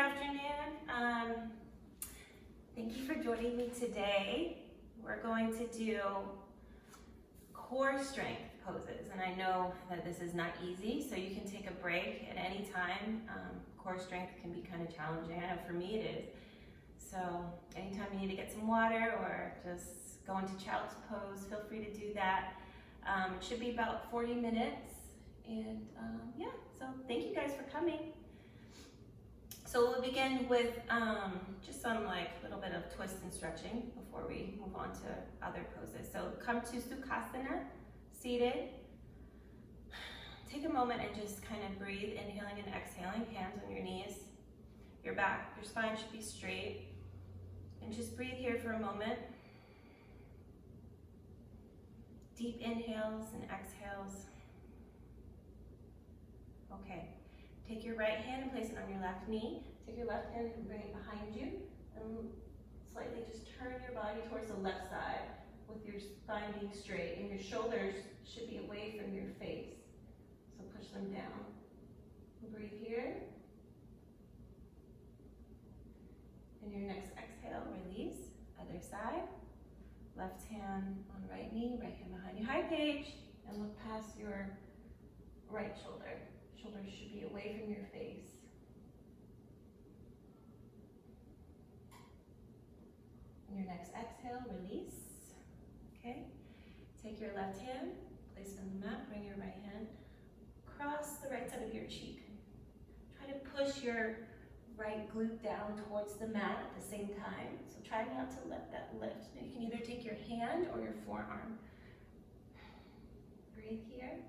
afternoon. Thank you for joining me today. We're going to do core strength poses, and I know that this is not easy, so you can take a break at any time. Core strength can be kind of challenging. I know for me it is. So anytime you need to get some water or just go into child's pose, feel free to do that. It should be about 40 minutes, and yeah, so thank you guys for coming. So we'll begin with just some little bit of twist and stretching before we move on to other poses. So come to Sukhasana, seated. Take a moment and just kind of breathe, inhaling and exhaling, hands on your knees. Your back, your spine should be straight. And just breathe here for a moment. Deep inhales and exhales. Okay. Take your right hand and place it on your left knee. Take your left hand and bring it behind you. And slightly just turn your body towards the left side with your spine being straight. And your shoulders should be away from your face. So push them down. Breathe here. And your next exhale, release. Other side. Left hand on right knee, right hand behind you. High Paige. And look past your right shoulder. Shoulders should be away from your face. And your next exhale, release. Okay. Take your left hand, place it on the mat, bring your right hand across the right side of your cheek. Try to push your right glute down towards the mat at the same time. So try not to let that lift. Now you can either take your hand or your forearm. Breathe here.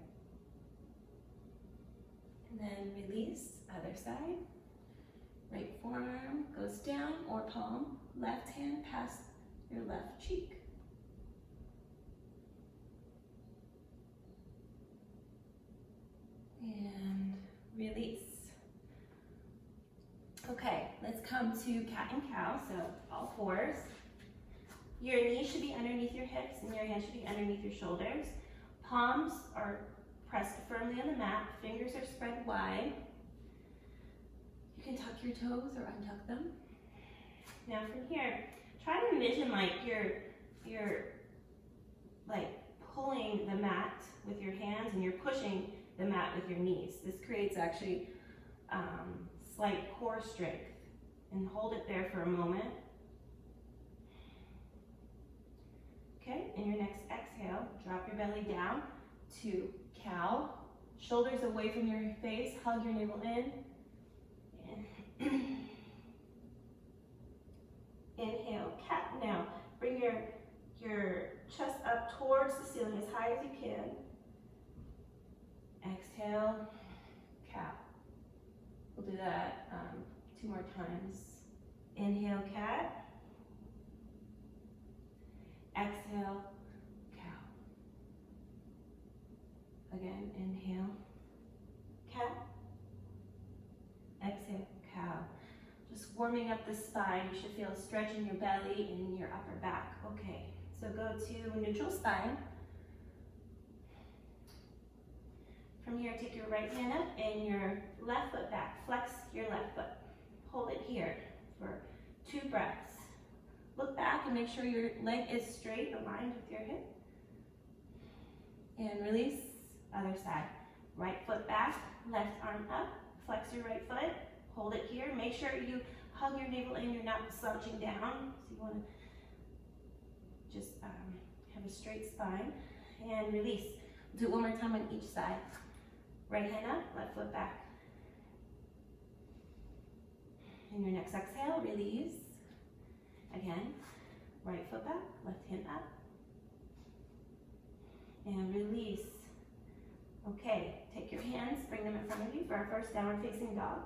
And then release, other side. Right forearm goes down or palm. Left hand past your left cheek. And release. Okay, let's come to cat and cow, so all fours. Your knees should be underneath your hips and your hands should be underneath your shoulders. Palms are pressed firmly on the mat, fingers are spread wide. You can tuck your toes or untuck them. Now from here, try to envision you're pulling the mat with your hands and you're pushing the mat with your knees. This creates actually slight core strength. And hold it there for a moment. Okay, and your next exhale, drop your belly down to cow, shoulders away from your face, hug your navel in. And inhale, cat. Now bring your chest up towards the ceiling as high as you can. Exhale, cow. We'll do that 2 more times. Inhale, cat. Exhale, cow. Again, inhale, cat. Exhale, cow. Just warming up the spine. You should feel a stretch in your belly and your upper back. Okay, so go to neutral spine. From here, take your right hand up and your left foot back. Flex your left foot. Hold it here for 2 breaths. Look back and make sure your leg is straight, aligned with your hip. And release, other side. Right foot back, left arm up. Flex your right foot, hold it here. Make sure you hug your navel in, you're not slouching down. So you want to just have a straight spine. And release. Do it one more time on each side. Right hand up, left foot back. And your next exhale, release. Again, right foot back, left hand up. And release. Okay, take your hands, bring them in front of you for our first downward facing dog.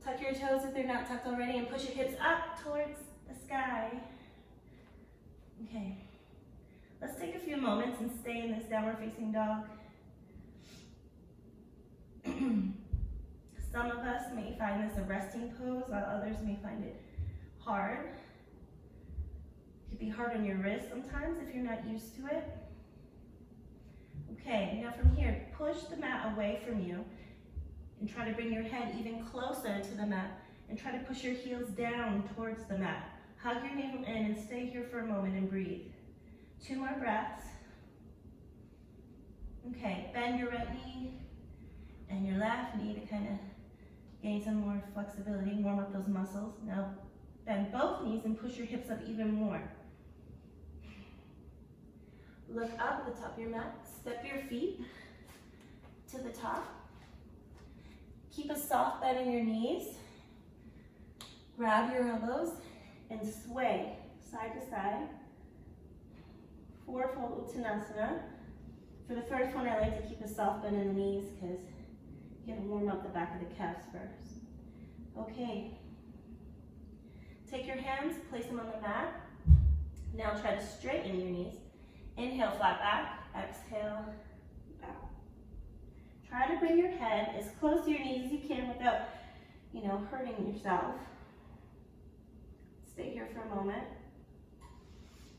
Tuck your toes if they're not tucked already and push your hips up towards the sky. Okay, let's take a few moments and stay in this downward facing dog. Some of us may find this a resting pose, while others may find it hard. It could be hard on your wrist sometimes if you're not used to it. Okay, now from here, push the mat away from you and try to bring your head even closer to the mat and try to push your heels down towards the mat. Hug your navel in and stay here for a moment and breathe. 2 more breaths. Okay, bend your right knee and your left knee to kind of gain some more flexibility, warm up those muscles. Now bend both knees and push your hips up even more. Look up at the top of your mat, step your feet to the top. Keep a soft bend in your knees. Grab your elbows and sway side to side. Four-fold Uttanasana. For the first one, I like to keep a soft bend in the knees because you gotta warm up the back of the calves first. Okay. Take your hands, place them on the mat. Now try to straighten your knees. Inhale, flat back. Exhale, bow. Try to bring your head as close to your knees as you can without, hurting yourself. Stay here for a moment.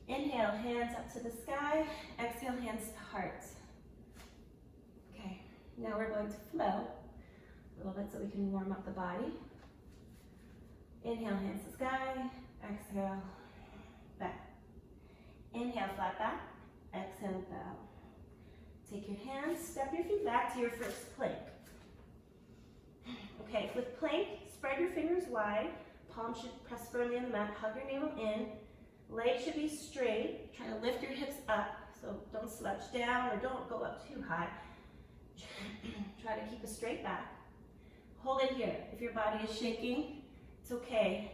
Inhale, hands up to the sky. Exhale, hands to heart. Okay, now we're going to flow a little bit so we can warm up the body. Inhale, hands to sky. Exhale, back. Inhale, flat back. Exhale, bow. Take your hands, step your feet back to your first plank. Okay, with plank, spread your fingers wide. Palms should press firmly on the mat. Hug your navel in. Legs should be straight. Try to lift your hips up, so don't slouch down or don't go up too high. Try to keep a straight back. Hold it here. If your body is shaking, it's okay.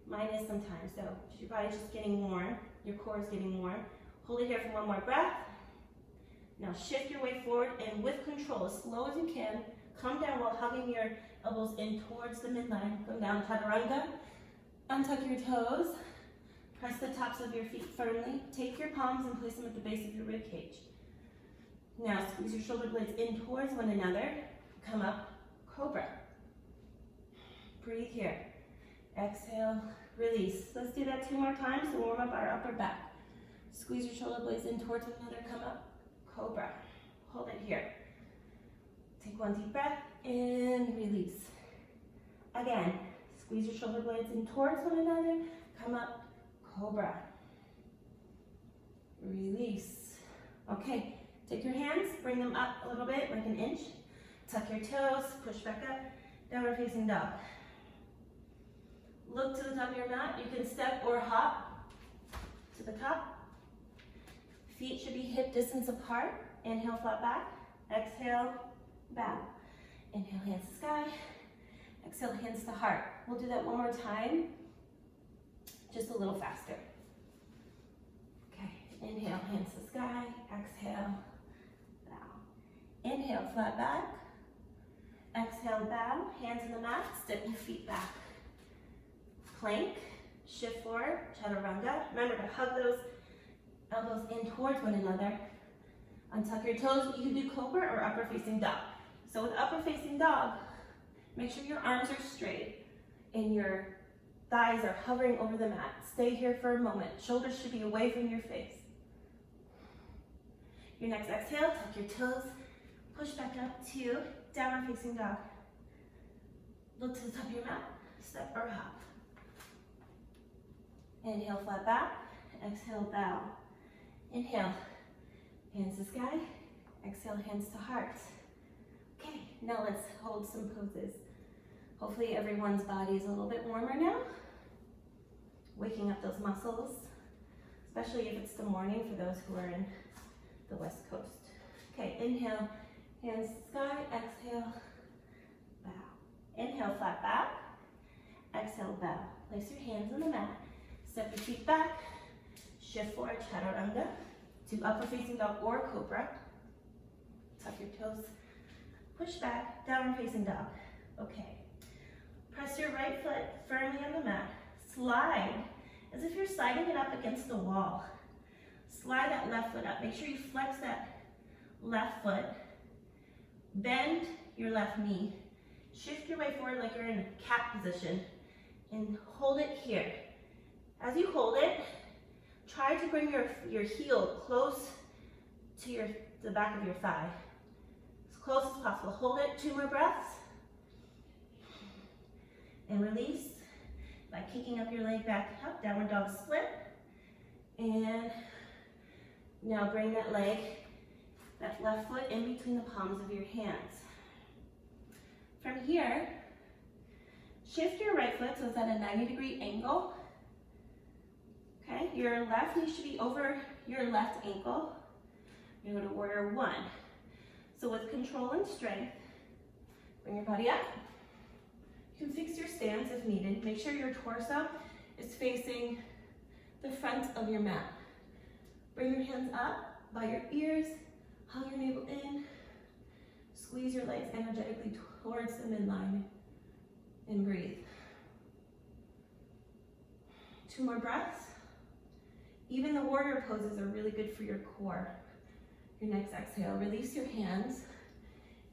Mine is sometimes, so your body's just getting warm. Your core is getting warm. Hold it here for one more breath. Now shift your way forward and with control, as slow as you can, come down while hugging your elbows in towards the midline. Come down, chaturanga. Untuck your toes. Press the tops of your feet firmly. Take your palms and place them at the base of your rib cage. Now squeeze your shoulder blades in towards one another. Come up, cobra. Breathe here. Exhale, release. Let's do that 2 more times to warm up our upper back. Squeeze your shoulder blades in towards one another. Come up, cobra. Hold it here. Take 1 deep breath and release. Again, squeeze your shoulder blades in towards one another. Come up, cobra. Release. Okay, take your hands, bring them up a little bit, like an inch. Tuck your toes, push back up, downward facing dog. Look to the top of your mat. You can step or hop to the top. Feet should be hip distance apart. Inhale, flat back. Exhale, bow. Inhale, hands to sky. Exhale, hands to heart. We'll do that 1 more time, just a little faster. Okay, inhale, hands to sky. Exhale, bow. Inhale, flat back. Exhale, bow. Hands in the mat. Step your feet back. Plank, shift forward, chaturanga. Remember to hug those elbows in towards one another. Untuck your toes. You can do cobra or upper facing dog. So with upper facing dog, make sure your arms are straight and your thighs are hovering over the mat. Stay here for a moment. Shoulders should be away from your face. Your next exhale, tuck your toes, push back up to downward facing dog. Look to the top of your mat, step or hop. Inhale, flat back. Exhale, bow. Inhale, hands to sky. Exhale, hands to heart. Okay, now let's hold some poses. Hopefully everyone's body is a little bit warmer now. Waking up those muscles, especially if it's the morning for those who are in the West Coast. Okay, inhale, hands to sky. Exhale, bow. Inhale, flat back. Exhale, bow. Place your hands on the mat. Step your feet back, shift forward, chaturanga, to upper facing dog or cobra. Tuck your toes, push back, downward facing dog. Okay. Press your right foot firmly on the mat. Slide as if you're sliding it up against the wall. Slide that left foot up. Make sure you flex that left foot. Bend your left knee. Shift your way forward like you're in a cat position and hold it here. As you hold it, try to bring your heel close to the back of your thigh. As close as possible. Hold it, 2 more breaths. And release by kicking up your leg back up, downward dog split. And now bring that leg, that left foot in between the palms of your hands. From here, shift your right foot so it's at a 90-degree angle. Okay, your left knee should be over your left ankle. You're going to warrior one. So with control and strength, bring your body up. You can fix your stance if needed. Make sure your torso is facing the front of your mat. Bring your hands up by your ears, hug your navel in, squeeze your legs energetically towards the midline, and breathe. 2 more breaths. Even the warrior poses are really good for your core. Your next exhale, release your hands,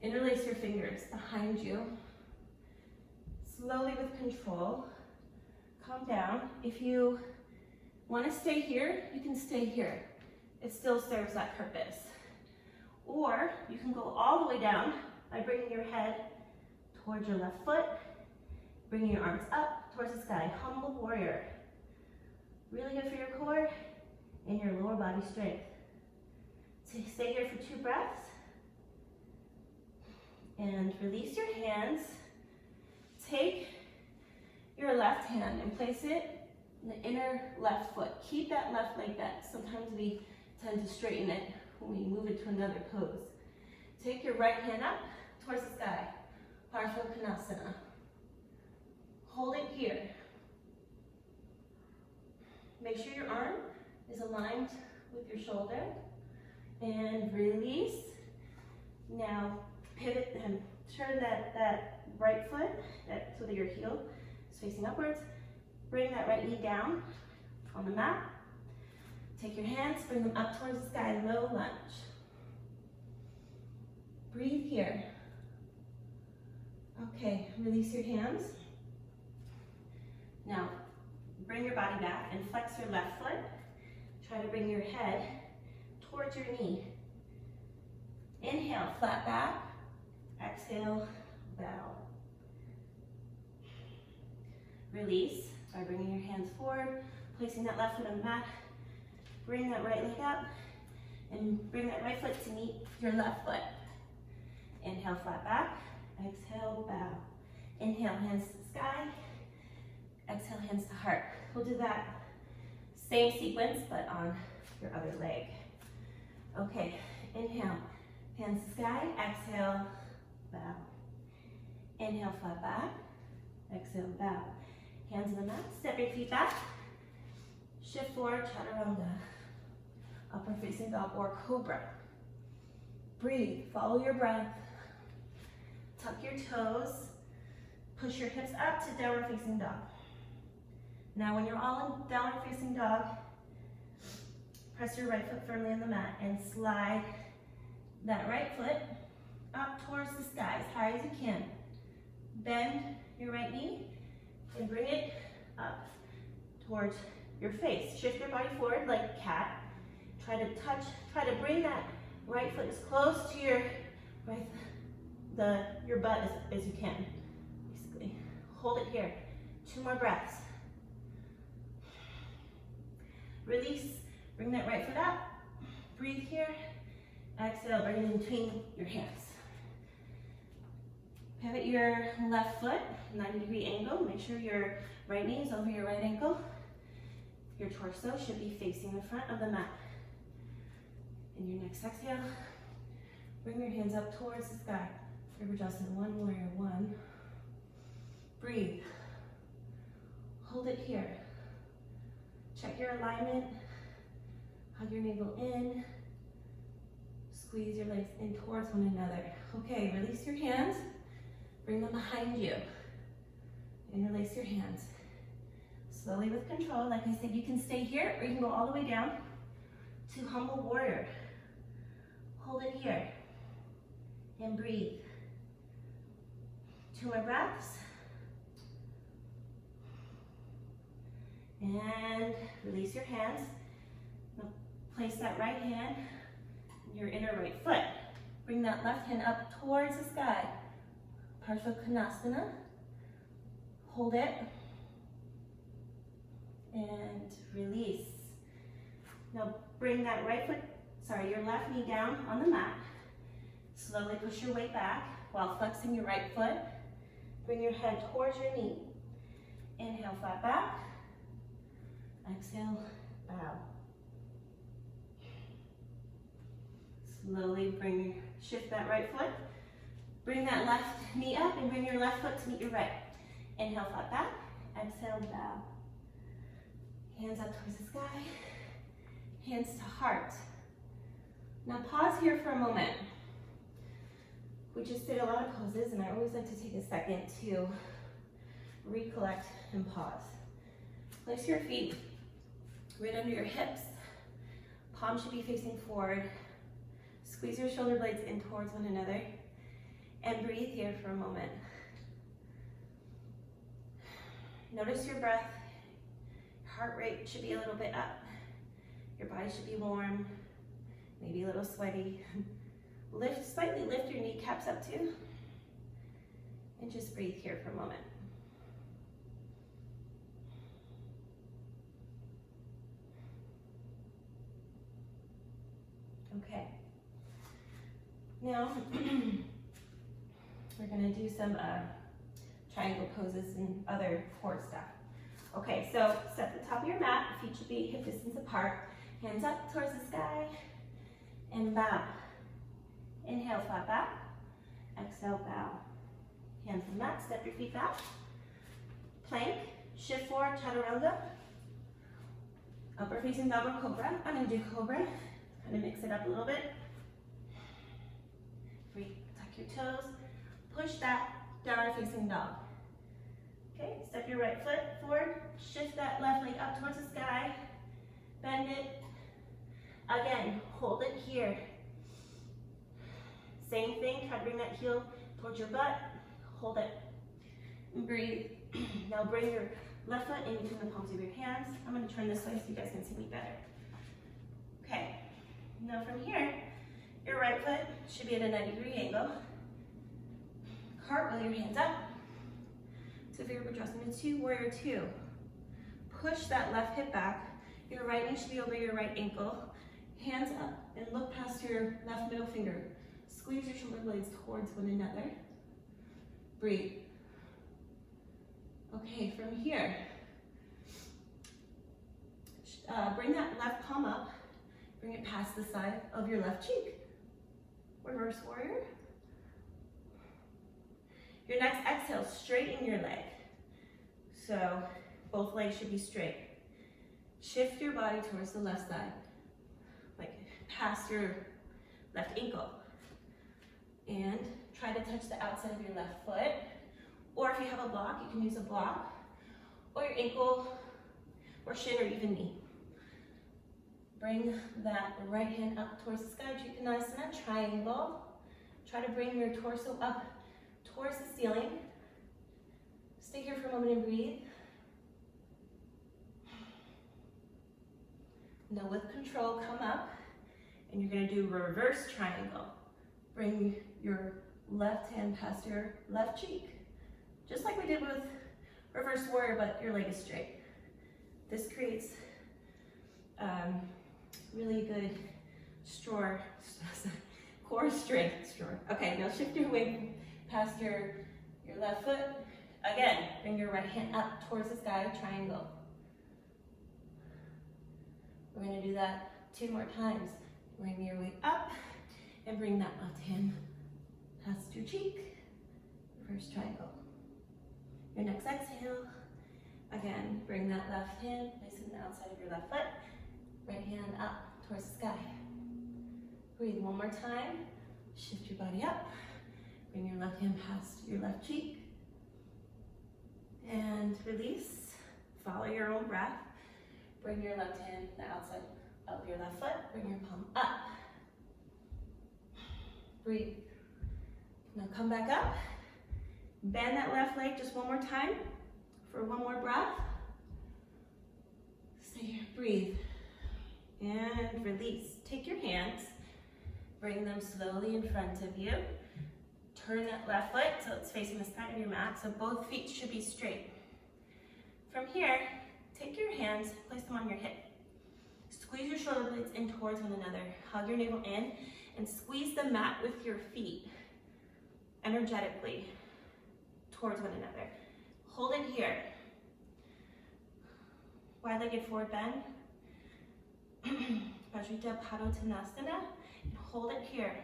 interlace your fingers behind you. Slowly with control, calm down. If you want to stay here, you can stay here. It still serves that purpose. Or you can go all the way down by bringing your head towards your left foot, bringing your arms up towards the sky. Humble warrior. Really good for your core and your lower body strength. So stay here for 2 breaths. And release your hands. Take your left hand and place it in the inner left foot. Keep that left leg bent. Sometimes we tend to straighten it when we move it to another pose. Take your right hand up towards the sky. Parsvakonasana. Hold it here. Make sure your arm is aligned with your shoulder. And release. Now pivot and turn that right foot so that your heel is facing upwards. Bring that right knee down on the mat. Take your hands, bring them up towards the sky, low lunge. Breathe here. Okay, release your hands. Now, bring your body back and flex your left foot. Try to bring your head towards your knee. Inhale, flat back. Exhale, bow. Release by bringing your hands forward, placing that left foot on the mat. Bring that right leg up and bring that right foot to meet your left foot. Inhale, flat back. Exhale, bow. Inhale, hands to the sky. Exhale, hands to heart. We'll do that same sequence, but on your other leg. Okay, inhale, hands to the sky. Exhale, bow. Inhale, flat back. Exhale, bow. Hands on the mat, step your feet back. Shift forward, chaturanga. Upward facing dog or cobra. Breathe, follow your breath. Tuck your toes. Push your hips up to downward facing dog. Now when you're all in downward facing dog, press your right foot firmly on the mat and slide that right foot up towards the sky as high as you can. Bend your right knee and bring it up towards your face. Shift your body forward like a cat. Try to bring that right foot as close to your butt as you can. Basically, hold it here. 2 more breaths. Release, bring that right foot up. Breathe here. Exhale, bring it in between your hands. Pivot your left foot, 90-degree angle. Make sure your right knee is over your right ankle. Your torso should be facing the front of the mat. In your next exhale, bring your hands up towards the sky. Virabhadrasana, 1 warrior 1. Breathe. Hold it here. Check your alignment. Hug your navel in. Squeeze your legs in towards one another. Okay, release your hands. Bring them behind you. Interlace your hands. Slowly with control. Like I said, you can stay here or you can go all the way down to humble warrior. Hold it here. And breathe. 2 more breaths. And release your hands. Now place that right hand on your inner right foot. Bring that left hand up towards the sky. Parsvakonasana. Hold it. And release. Now bring that your left knee down on the mat. Slowly push your weight back while flexing your right foot. Bring your head towards your knee. Inhale, flat back. Exhale, bow. Slowly shift that right foot. Bring that left knee up and bring your left foot to meet your right. Inhale, flat back. Exhale, bow. Hands up towards the sky. Hands to heart. Now pause here for a moment. We just did a lot of poses, and I always like to take a second to recollect and pause. Place your feet right under your hips. Palms should be facing forward. Squeeze your shoulder blades in towards one another. And breathe here for a moment. Notice your breath. Your heart rate should be a little bit up. Your body should be warm, maybe a little sweaty. Slightly lift your kneecaps up too. And just breathe here for a moment. Okay. Now, we're gonna do some triangle poses and other core stuff. Okay, so set the top of your mat, feet should be hip distance apart, hands up towards the sky, and bow. Inhale, flat back, exhale, bow. Hands on the mat, step your feet back. Plank, shift forward, chaturanga. Upper facing dog or cobra. I'm gonna do cobra, kind of mix it up a little bit. Tuck your toes, push that downward facing dog. Okay, step your right foot forward, shift that left leg up towards the sky, bend it. Again, hold it here. Same thing, try to bring that heel towards your butt, hold it, and breathe. Now bring your left foot in between the palms of your hands. I'm gonna turn this way so you guys can see me better. Okay, now from here, your right foot should be at a 90-degree angle. Cartwheel your hands up. So figure Virasana 2, Warrior 2. Push that left hip back. Your right knee should be over your right ankle. Hands up and look past your left middle finger. Squeeze your shoulder blades towards one another. Breathe. Okay, from here, bring that left palm up. Bring it past the side of your left cheek. Reverse warrior. Your next exhale, straighten your leg. So both legs should be straight. Shift your body towards the left side, like past your left ankle. And try to touch the outside of your left foot. Or if you have a block, you can use a block, or your ankle, or shin, or even knee. Bring that right hand up towards the sky, Trikonasana, triangle. Try to bring your torso up towards the ceiling. Stay here for a moment and breathe. Now with control, come up, and you're gonna do reverse triangle. Bring your left hand past your left cheek. Just like we did with reverse warrior, but your leg is straight. This creates really good core strength. Okay, now shift your weight past your left foot. Again, bring your right hand up towards the sky, triangle. We're gonna do that 2 more times. Bring your weight up and bring that left hand past your cheek, reverse triangle. Your next exhale, again, bring that left hand, place it on the outside of your left foot, right hand up towards the sky. Breathe one more time, shift your body up, bring your left hand past your left cheek, and release, follow your own breath. Bring your left hand to the outside of your left foot, bring your palm up. Breathe. Now come back up. Bend that left leg just one more time for one more breath. Stay here, breathe. And release. Take your hands, bring them slowly in front of you. Turn that left foot so it's facing the side of your mat, so both feet should be straight. From here, take your hands, place them on your hip. Squeeze your shoulder blades in towards one another. Hug your navel in and squeeze the mat with your feet energetically towards one another. Hold it here. Wide-legged forward bend. Vajrayana Padottanasana. And hold it here.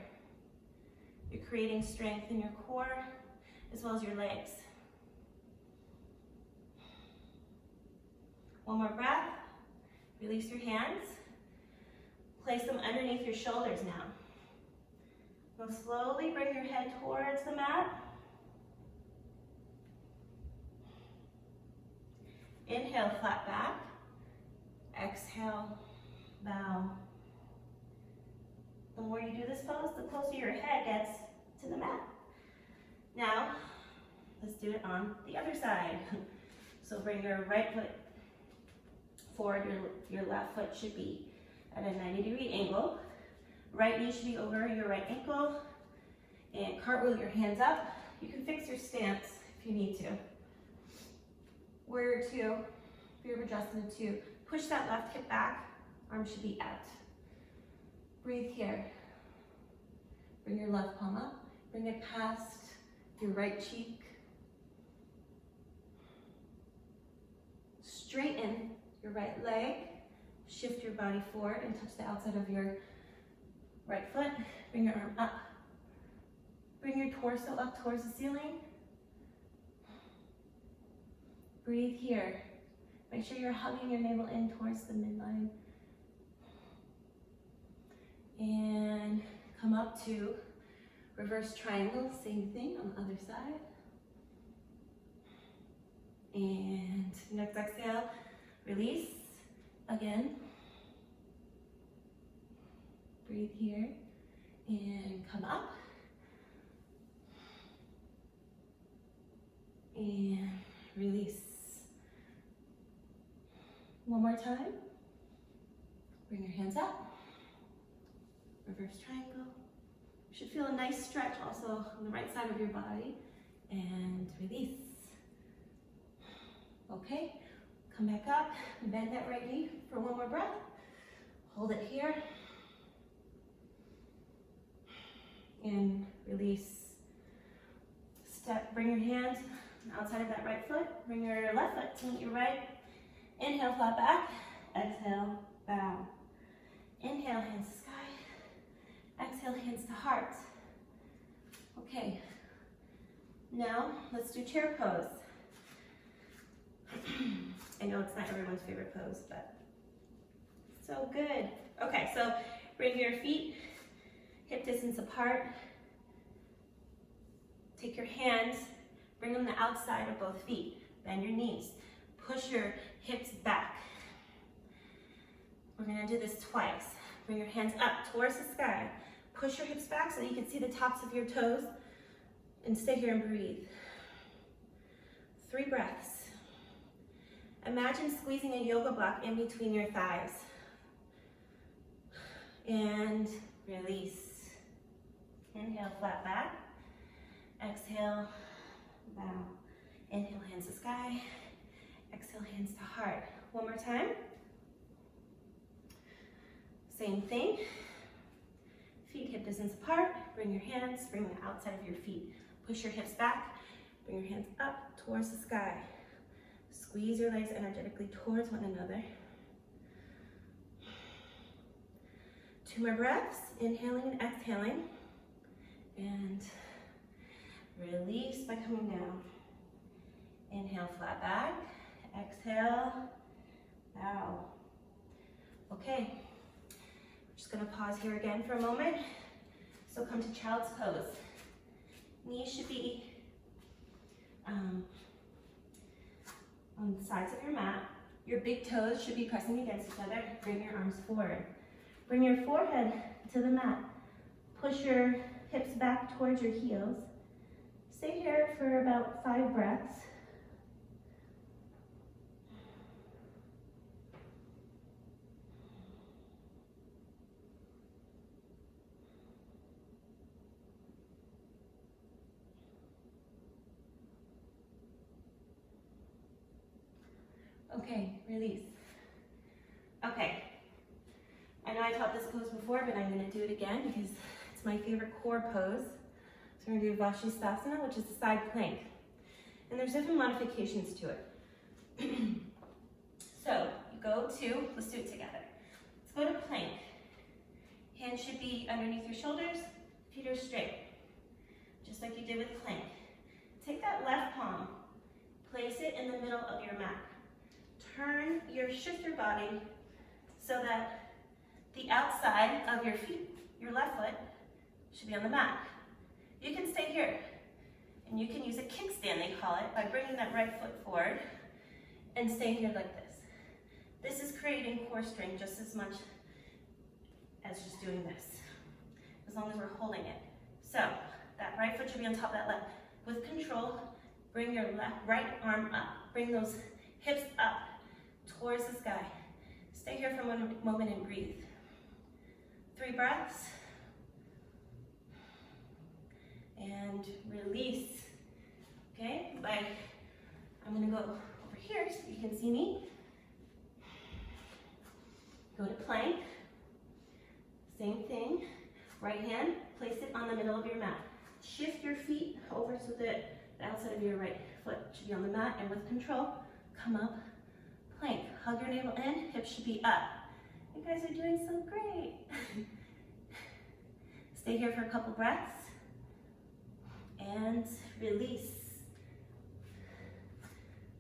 You're creating strength in your core as well as your legs. One more breath. Release your hands. Place them underneath your shoulders now. Now slowly bring your head towards the mat. Inhale, flat back. Exhale, bow. The more you do this pose, the closer your head gets to the mat. Now, let's do it on the other side. So bring your right foot forward, your left foot should be at a 90-degree angle. Right knee should be over your right ankle. And cartwheel your hands up. You can fix your stance if you need to. Warrior two, Virabhadrasana two. Push that left hip back, arms should be out. Breathe here. Bring your left palm up, bring it past your right cheek. Straighten your right leg, shift your body forward and touch the outside of your right foot. Bring your arm up. Bring your torso up towards the ceiling. Breathe here. Make sure you're hugging your navel in towards the midline. And come up to reverse triangle, same thing on the other side. And next exhale, release again. Breathe here and come up. And release. One more time. Bring your hands up. Reverse triangle. You should feel a nice stretch also on the right side of your body. And release. Okay, come back up. Bend that right knee for one more breath. Hold it here. And release. Step, bring your hands outside of that right foot. Bring your left foot to meet your right. Inhale, flat back. Exhale, bow. Inhale, hands to sky. Exhale, hands to heart. Okay. Now, let's do chair pose. I know it's not everyone's favorite pose, but so good. Okay, so bring your feet hip distance apart. Take your hands, bring them the outside of both feet. Bend your knees. Push your hips back. We're gonna do this twice. Bring your hands up towards the sky. Push your hips back so that you can see the tops of your toes. And stay here and breathe. 3 breaths. Imagine squeezing a yoga block in between your thighs. And release. Inhale, flat back. Exhale, bow. Inhale, hands to sky. Exhale, hands to heart. One more time. Same thing. Feet hip distance apart. Bring your hands, bring the outside of your feet. Push your hips back. Bring your hands up towards the sky. Squeeze your legs energetically towards one another. 2 more breaths. Inhaling and exhaling. And release by coming down. Inhale, flat back. Exhale, bow. Okay, we're just gonna pause here again for a moment. So come to child's pose. Knees should be on the sides of your mat. Your big toes should be pressing against each other. Bring your arms forward. Bring your forehead to the mat. Push your hips back towards your heels. Stay here for about 5 breaths. Okay, release. Okay, I know I taught this pose before, but I'm gonna do it again because it's my favorite core pose. So we're gonna do Vashisthasana, which is the side plank. And there's different modifications to it. So you go to, let's do it together. Let's go to plank. Hands should be underneath your shoulders, feet are straight, just like you did with plank. Take that left palm, place it in the middle of your mat. Shift your body so that the outside of your feet, your left foot, should be on the mat. You can stay here, and you can use a kickstand, they call it, by bringing that right foot forward and staying here like this. This is creating core strength just as much as just doing this, as long as we're holding it. So that right foot should be on top of that left. With control, bring your right arm up. Bring those hips up towards the sky. Stay here for one moment and breathe. 3 breaths. And release. Okay, I'm gonna go over here so you can see me. Go to plank. Same thing. Right hand, place it on the middle of your mat. Shift your feet over so that the outside of your right foot should be on the mat, and with control, come up, plank. Hug your navel in, hips should be up. You guys are doing so great. Stay here for a couple breaths, and release.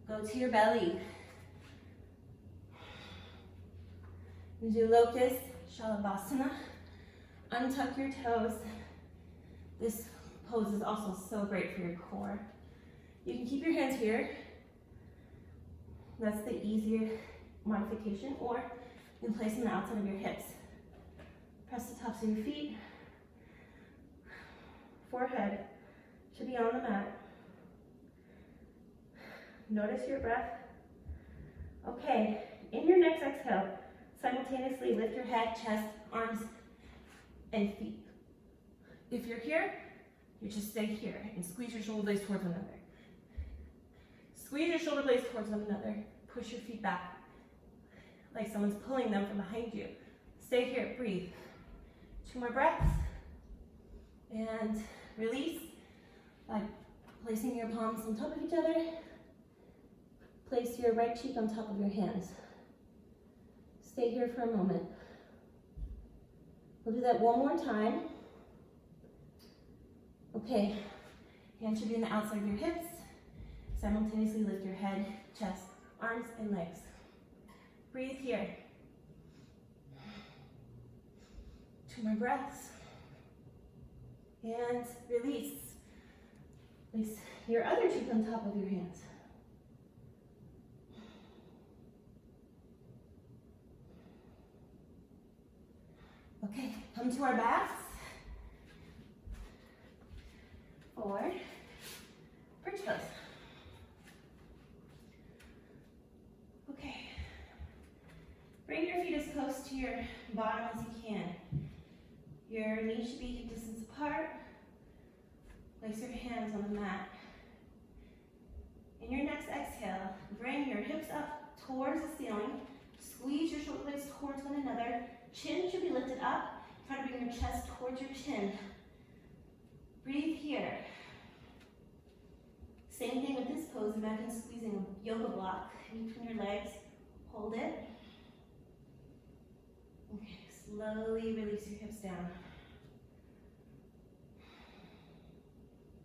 Go to your belly. You do locust, Shalabhasana. Untuck your toes. This pose is also so great for your core. You can keep your hands here. That's the easier modification, or you can place them on the outside of your hips. Press the tops of your feet. Forehead should be on the mat. Notice your breath. Okay, in your next exhale, simultaneously lift your head, chest, arms, and feet. If you're here, you just stay here and squeeze your shoulder blades towards one another. Squeeze your shoulder blades towards one another. Push your feet back like someone's pulling them from behind you. Stay here, breathe. 2 more breaths. And release by placing your palms on top of each other. Place your right cheek on top of your hands. Stay here for a moment. We'll do that one more time. Okay, hands should be on the outside of your hips. Simultaneously lift your head, chest, arms, and legs. Breathe here. 2 more breaths. And release. Place your other cheek on top of your hands. Okay, come to our backs. Forward. Bridge pose. Okay. Bring your feet as close to your bottom as you can. Your knees should be hip distance apart. Place your hands on the mat. In your next exhale, bring your hips up towards the ceiling. Squeeze your shoulder blades towards one another. Chin should be lifted up. Try to bring your chest towards your chin. Breathe here. Same thing with this pose. Imagine squeezing a yoga block in between your legs. Hold it. Okay, slowly release your hips down.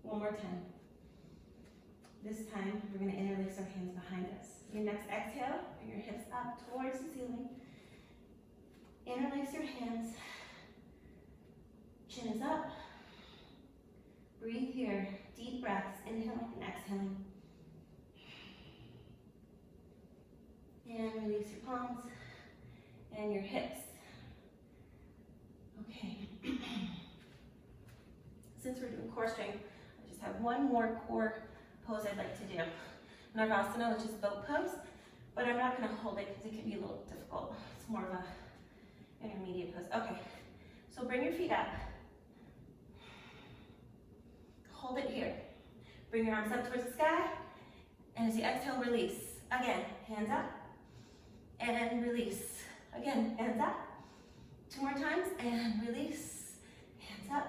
One more time. This time, we're going to interlace our hands behind us. Your next exhale, bring your hips up towards the ceiling. Interlace your hands. Chin is up. Breathe here. Deep breaths, inhaling and exhaling. And release your palms and your hips. Okay. Since we're doing core strength, I just have one more core pose I'd like to do. Navasana, which is boat pose, but I'm not going to hold it because it can be a little difficult. It's more of a intermediate pose. Okay, so bring your feet up. Hold it here. Bring your arms up towards the sky, and as you exhale, release. Again, hands up, and release. Again, hands up. 2 more times, and release. Hands up,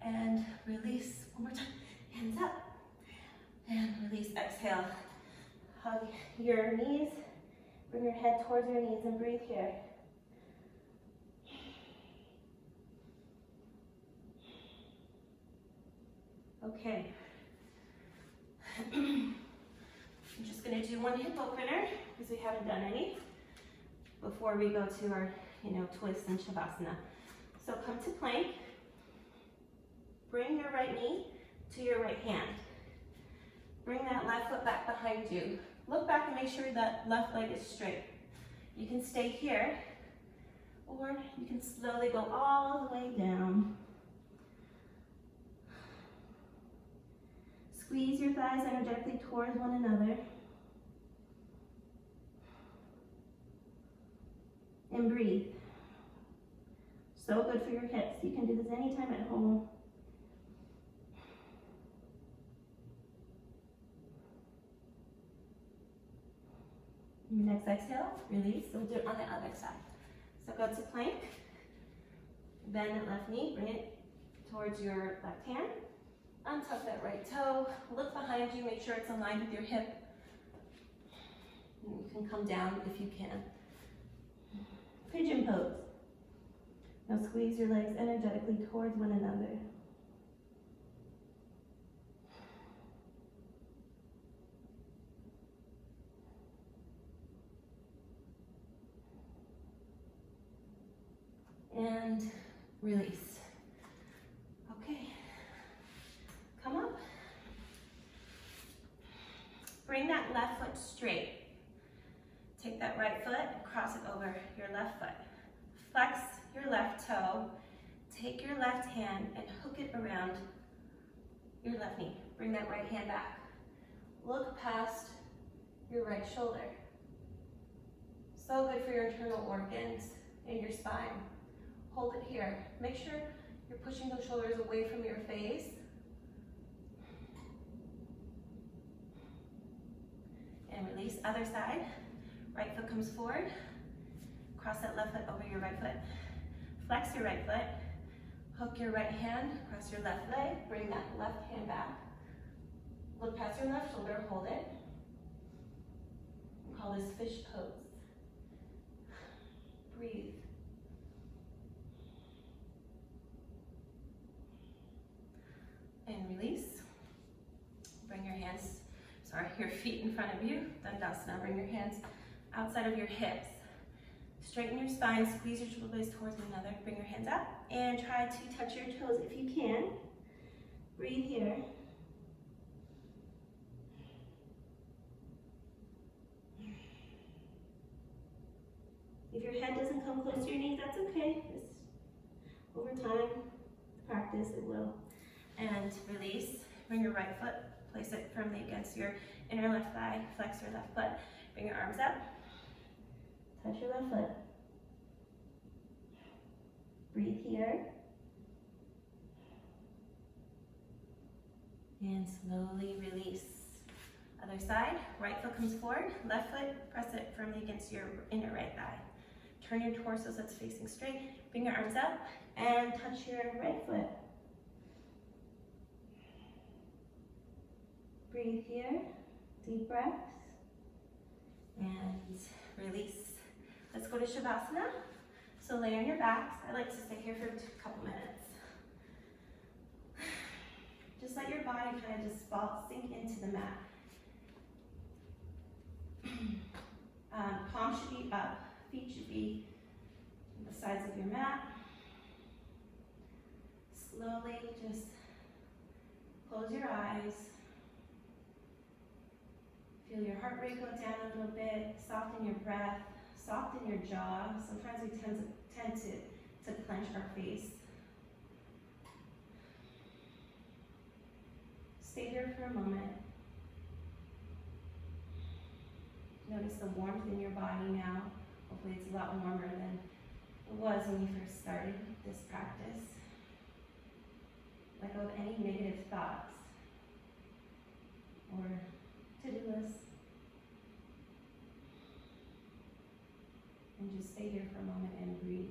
and release. 1 more time, hands up, and release. Exhale. Hug your knees. Bring your head towards your knees and breathe here. Okay. I'm just going to do 1 hip opener because we haven't done any before we go to our, twist and shavasana. So come to plank. Bring your right knee to your right hand. Bring that left foot back behind you. Look back and make sure that left leg is straight. You can stay here, or you can slowly go all the way down. Squeeze your thighs energetically towards one another. And breathe. So good for your hips. You can do this anytime at home. Your next exhale, release. So we'll do it on the other side. So go to plank. Bend that left knee, bring it towards your left hand. Untuck that right toe. Look behind you, make sure it's aligned with your hip. And you can come down if you can. Pigeon pose. Now squeeze your legs energetically towards one another. And release. Okay. Come up. Bring that left foot straight. Take that right foot and cross it over your left foot. Flex your left toe. Take your left hand and hook it around your left knee. Bring that right hand back. Look past your right shoulder. So good for your internal organs and your spine. Hold it here. Make sure you're pushing those shoulders away from your face. And release. Other side. Right foot comes forward. Cross that left foot over your right foot. Flex your right foot. Hook your right hand across your left leg. Bring that left hand back. Look past your left shoulder. Hold it. We call this fish pose. Breathe. And release. Bring your hands, your feet in front of you. Dandasana. Bring your hands outside of your hips. Straighten your spine, squeeze your shoulder blades towards one another. Bring your hands up and try to touch your toes if you can. Breathe here. If your head doesn't come close to your knees, that's okay. Just over time, practice, it will. And release. Bring your right foot, place it firmly against your inner left thigh. Flex your left foot. Bring your arms up. Touch your left foot. Breathe here. And slowly release. Other side, right foot comes forward, left foot, press it firmly against your inner right thigh. Turn your torso so it's facing straight. Bring your arms up and touch your right foot. Breathe here, deep breaths, and release. Let's go to Shavasana. So lay on your backs. I like to stay here for a couple minutes. Just let your body kind of just sink into the mat. Palms should be up, feet should be on the sides of your mat. Slowly just close your eyes. Feel your heart rate go down a little bit, soften your breath, soften your jaw. Sometimes we tend to clench our face. Stay here for a moment. Notice the warmth in your body now. Hopefully it's a lot warmer than it was when you first started this practice. Let go of any negative thoughts or to-do lists. stay here for a moment and breathe.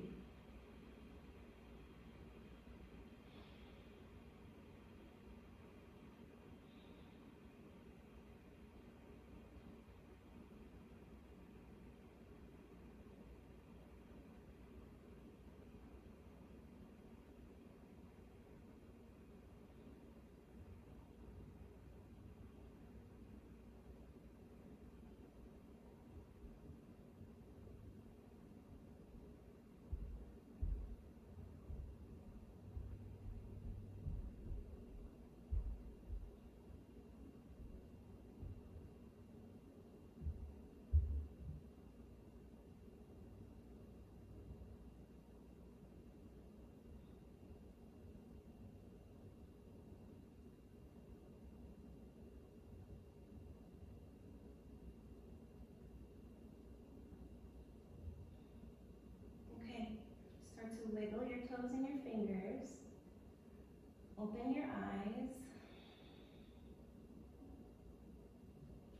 Start to wiggle your toes and your fingers. Open your eyes.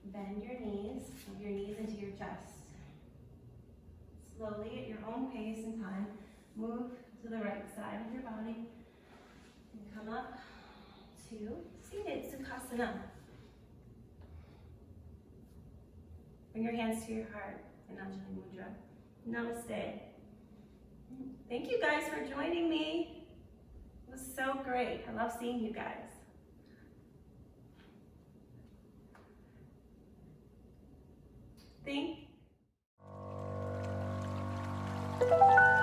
Bend your knees, move your knees into your chest. Slowly, at your own pace and time, move to the right side of your body and come up to seated Sukhasana. Bring your hands to your heart in Anjali Mudra. Namaste. Thank you guys for joining me. It was so great. I love seeing you guys. Thank you.